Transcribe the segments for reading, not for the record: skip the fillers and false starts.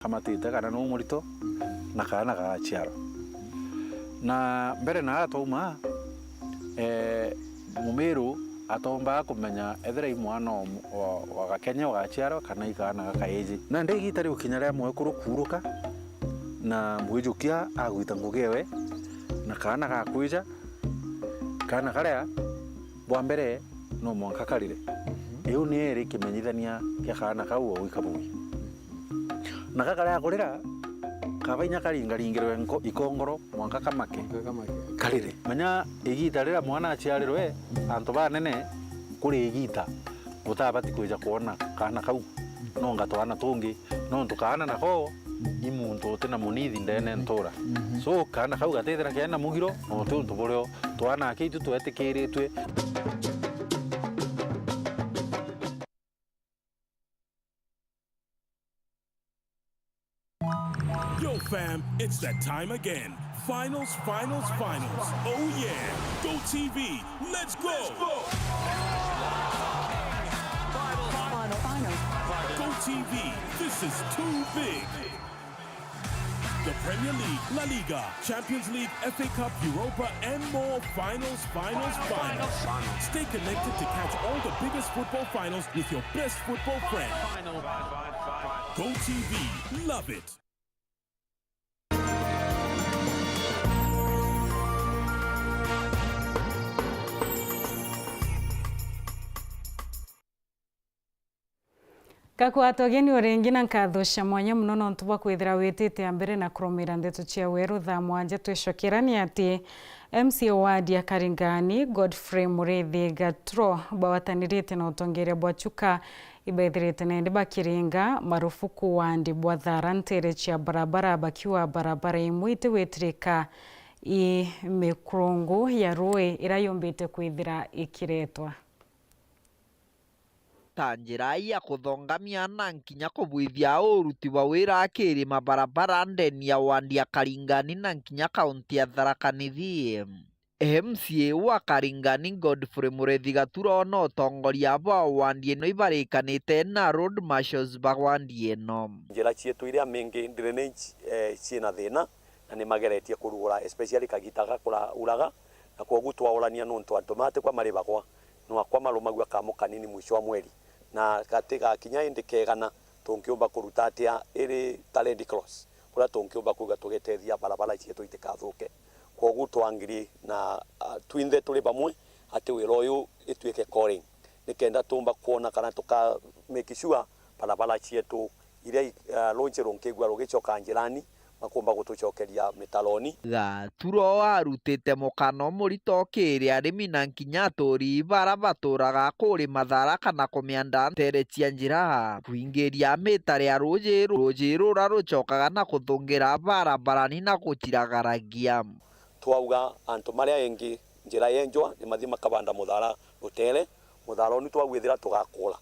kamatite kana no murito na kana ga chiaro na mbere na atoma mumiru atomba kumenya ethera imwana wa gakenya wa chiaro kana ikana gakaeji na ndigitari ukinyara mwe kurukuruka na mwijukia agwita ngugewe na kana gakwija kana karia bwa mbere no mwanka karire iyo ni eri kimenyithania kia kana kau wikabugi na kakaria kurira kabainya karingaringirwe ikongoro mwanka kamake karire manya igita rira mwana aciarirwe antu banene kuri igita utabati kuja kuona kana kau no ngatwana tungi no ntukana nako imuntu tena munithi ndene ntura so kana kau gatethera kiana mugiro no tuntu buryo twana kitu twetikiritwe. Yo fam, it's that time again. Finals. Oh yeah. Go TV. Let's go. Final. Go TV. This is too big. The Premier League, La Liga, Champions League, FA Cup, Europa, and more. Finals. Stay connected to catch all the biggest football finals with your best football friend. Go TV. Love it. Kakwata ogeni orengi na nkathosha mwanya muno nontu bwa kwithira witite ambere na kurumira ndeto cia weru thaa mwanja twicokirania ati MCA wa Dia Karingani Godfrey Mureithi Gatro bawatanirite na utongeria bwa chuka ibaithirite na ndiba kiringa marufuku wa ndi bwa thara ntere cia barabara bakiwa barabara imwe itiwitirika i mikurungu ya rui irayombite kwithira ikiretwa tanjira ya kuthongamia na nkinya kubwithia uruti wa wira akiri mabarabara ndeni ya Dia Karingani na nkinya kaunti ya Tharaka Nithi. MCA wa Karingani Godfrey Mureithi Gaturo no tongoria ba Wandie no ibarikanite na road marshals ba Wandie no njira cietu iria mingi drainage ciina thina na ni mageretie kurugura especially kagita gakura uraga na kogu twaorania nontu antomate kwa mari bakwa no akwa marumagwa kamo kanini mwisho wa mweri na katika kinya indikegana tunkiumba kuruta atia iri talent cross kura tunkiumba kuga tugetethia barabara cietu itikathuke kogu twangiri na twinthe tuli bamwe ati wira uyu itwike calling nikenda tumba kuona kana tuka make sure barabara cietu iria launchero nkigwa rugicoka njirani makumba gutucokeria mitaloni Gaturo arutite mukano murito kiri arimi na nkinya turi bara baturaga kuri mathara kana kumianda tere cia njira kuingiria mitare ya rujiru rarucokaga na kuthungira barabarani na guchiragaragia twauga antu maria engi njira yenjwa ni mathima kabanda muthara rutere muthara ni twagwithira tugakula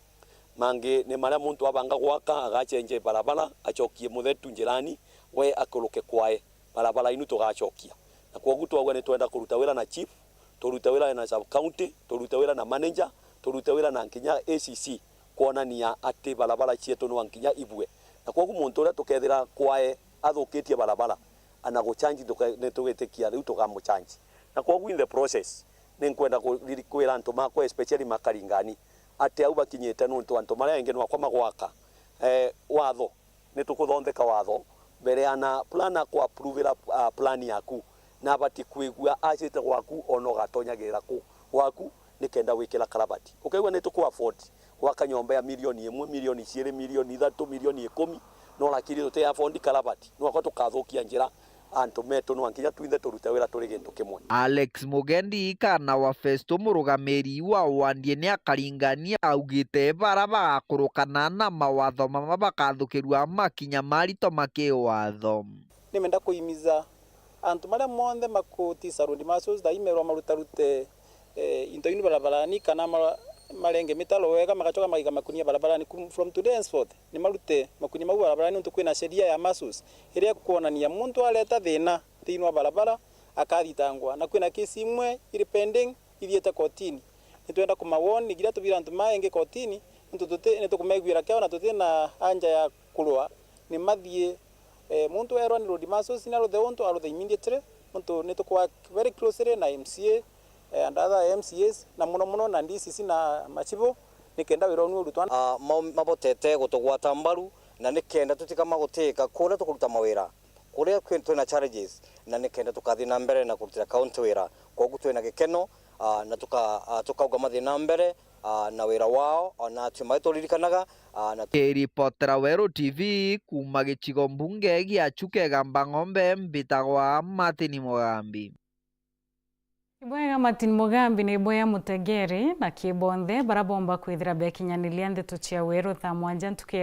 mangi ni maria muntu abanga gwaka agachenje barabara acokie muthetu njirani we akuluke kwae barabara inu tugacokia na kogu twagwa ni twenda kuruta wira na chief turuta wira na sub county turuta wira na manager turuta wira na nkinya ACC kuonania ati barabara cietu no nkinya ibwe na kogu muntu ura tukethira kwae athukitie barabara ana guchanji ne tugetekia riu tugamuchanji na kogu in the process ni nkwenda kwira antu makwa especially Makaringani ati au bakinyete nontu antu maria engeno akwa magwaka watho ni tukuthondeka watho mbere ana plana ku approve plan yaku na bati kwigua acite gwaku ono gatonyagira ku waku nikenda wikira karabati ukaigwa ni tuku afford gwaka nyomba ya milioni 1 milioni 2 milioni 3 milioni 10 no lakiri tute afford karabati no akwa tukathukia njira antu metu no ankinya twinthe turuta wira turi gintu kimwe. Alex Mugendi kana wa Festo murugamiri wa Wandie ni Akaringani augite bara bagakurukana na mawatho mama bakathukirwa makinya marito makiwatho nimenda kuimiza antu maria monthe makutisa road marshals da imerwa marutarute into inu barabarani kana marenge mitalo wega magacoka magiga makunia barabarani from today henceforth ni marute makunia mau barabarani untu kwina sheria ya marshals iria kuonania muntu aleta thina thiini wa barabara akathitangwa na kwina kesi imwe iri pending ithiete kotini nitwenda kumawoni gira tubira antu maenge kotini nitukumegwira keo na tutina anja ya kulwa ni mathie muntu erwa ni road marshals na the want to the immediately muntu ni to work very closely na MCA and other MCAs na muno na DCC na machibo nikenda wira onu rutwana mabotete gutugwata mbaru na nikenda tutikama guteka kuria tukuruta mawira kuria twina challenges na nikenda tukathi na mbere na kurutira county wira koguo twina gikeno na tukauga mathi na mbere na wira wao na tumai turirikanaga na Ripotera Weru TV kuma gicigo mbunge gia Chukegamba Ng'ombe mbitagwa Martin Mugambi. Ibwega Martin Mugambi ni ibwega Mutegeri na Kibonthe barabomba kwithira bekinyanilia ndeto cia Weru tha mwanja ntuke